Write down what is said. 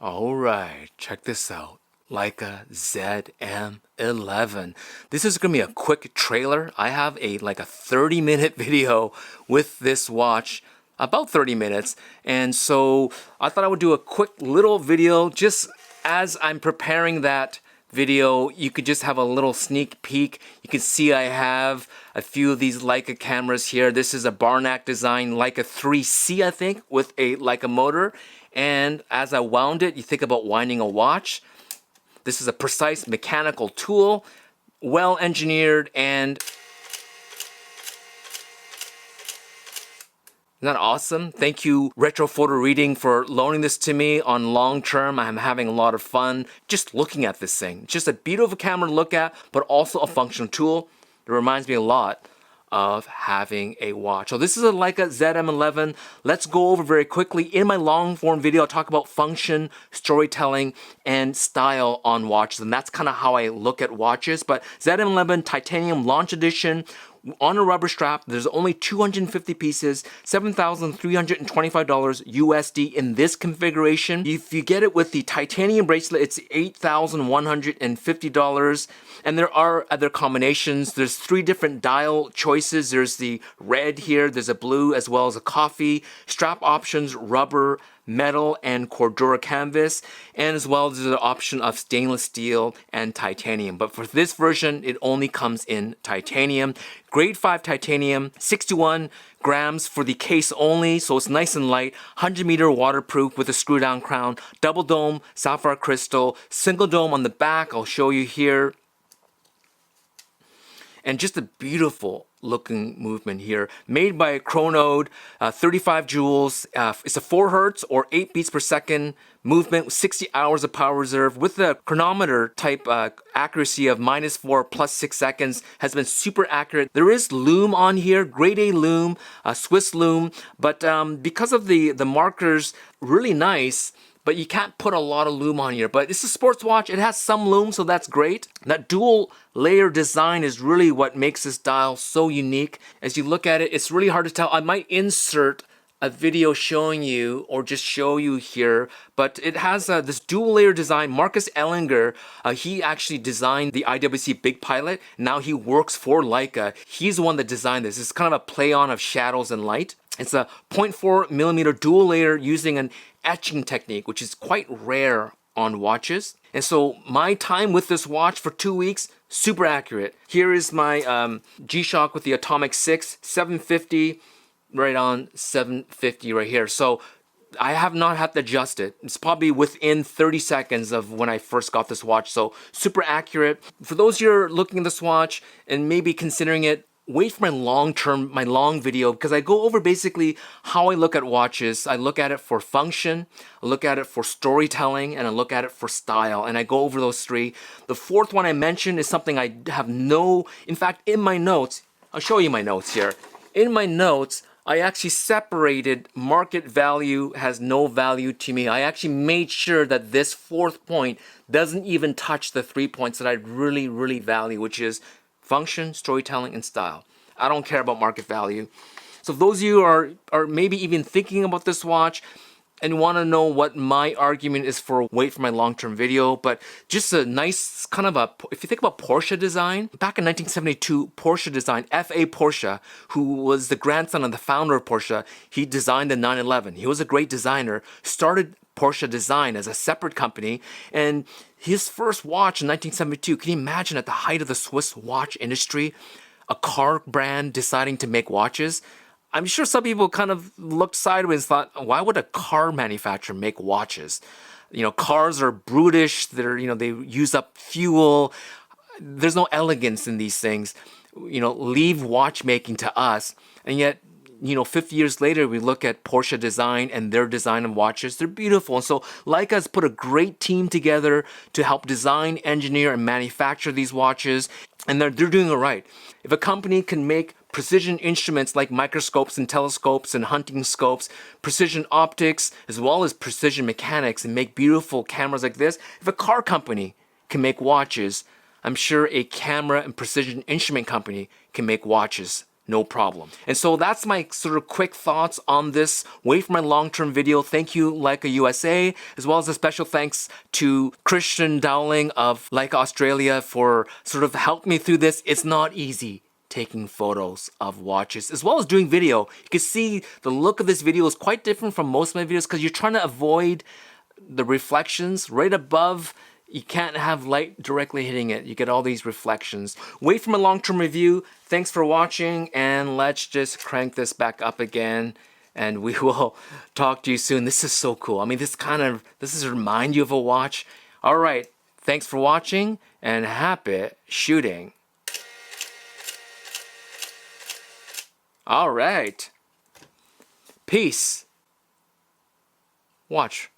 Alright, check this out. Leica ZM11. This is going to be a quick trailer. I have like a 30-minute video with this watch, about 30 minutes. And so I thought I would do a quick little video just as I'm preparing that video. You could just have a little sneak peek. You can see I have a few of these Leica cameras here. This is a Barnack design Leica 3C, I think, with a Leica motor. And as I wound it, you think about winding a watch. This is a precise mechanical tool, well engineered, and isn't that awesome? Thank you, Retro Photo Reading, for loaning this to me on long term. I'm having a lot of fun just looking at this thing. Just a beautiful camera to look at, but also a functional tool. It reminds me a lot of having a watch. So this is a Leica ZM11. Let's go over very quickly. In my long form video, I'll talk about function, storytelling, and style on watches. And that's kind of how I look at watches. But ZM11 Titanium Launch Edition, on a rubber strap. There's only 250 pieces, $7,325 USD in this configuration. If you get it with the titanium bracelet, it's $8,150. And there are other combinations. There's 3 different dial choices. There's the red here, there's a blue, as well as a coffee. Strap options, rubber, metal, and Cordura canvas, and as well as the option of stainless steel and titanium. But for this version, it only comes in titanium. Grade 5 titanium, 61 grams for the case only, so it's nice and light. 100-meter waterproof with a screw-down crown, double dome, sapphire crystal, single dome on the back. I'll show you here. And just a beautiful looking movement here, made by Chronode, 35 joules. It's a 4 hertz or 8 beats per second movement with 60 hours of power reserve with the chronometer type accuracy of -4 + 6 seconds. Has been super accurate. There is lume on here, grade A lume, Swiss lume, but because of the markers, really nice. But you can't put a lot of lume on here. But it's a sports watch. It has some lume, so that's great. That dual layer design is really what makes this dial so unique. As you look at it, it's really hard to tell. I might insert a video showing you or just show you here, but it has this dual layer design. Marcus Ellinger, he actually designed the IWC Big Pilot. Now he works for Leica. He's the one that designed this. It's kind of a play on of shadows and light. It's a 0.4 millimeter dual layer using an etching technique, which is quite rare on watches. And so my time with this watch for 2 weeks, super accurate. Here is my G-Shock with the Atomic 6, 750, right on 750 right here. So I have not had to adjust it. It's probably within 30 seconds of when I first got this watch. So super accurate. For those of you who are looking at this watch and maybe considering it, wait for my long video, because I go over basically how I look at watches. I look at it for function, I look at it for storytelling, and I look at it for style. And I go over those 3. The 4th one I mentioned is something I have in fact, in my notes, I'll show you my notes here. In my notes, I actually separated market value has no value to me. I actually made sure that this 4th point doesn't even touch the 3 points that I really, really value, which is function, storytelling, and style. I don't care about market value. So if those of you are maybe even thinking about this watch and want to know what my argument is for, wait for my long-term video. But just a nice kind of if you think about Porsche design, back in 1972, Porsche design, F.A. Porsche, who was the grandson of the founder of Porsche, he designed the 911. He was a great designer, started Porsche Design as a separate company, and his first watch in 1972, can you imagine at the height of the Swiss watch industry, a car brand deciding to make watches? I'm sure some people kind of looked sideways and thought, why would a car manufacturer make watches? You know, cars are brutish, they use up fuel, there's no elegance in these things. Leave watchmaking to us, and yet 50 years later, we look at Porsche design and their design of watches. They're beautiful. And so Leica has put a great team together to help design, engineer, and manufacture these watches. And they're doing it right. If a company can make precision instruments like microscopes and telescopes and hunting scopes, precision optics, as well as precision mechanics, and make beautiful cameras like this, if a car company can make watches, I'm sure a camera and precision instrument company can make watches no problem. And so that's my sort of quick thoughts on this. Wait for my long-term video. Thank you, Leica USA, as well as a special thanks to Kristian Dowling of Leica Australia for sort of helping me through this. It's not easy taking photos of watches as well as doing video. You can see the look of this video is quite different from most of my videos because you're trying to avoid the reflections right above. You can't have light directly hitting it. You get all these reflections. Wait for my long-term review. Thanks for watching, and let's just crank this back up again, and we will talk to you soon. This is so cool. I mean, this is remind you of a watch. All right, thanks for watching, and happy shooting. All right. Peace. Watch.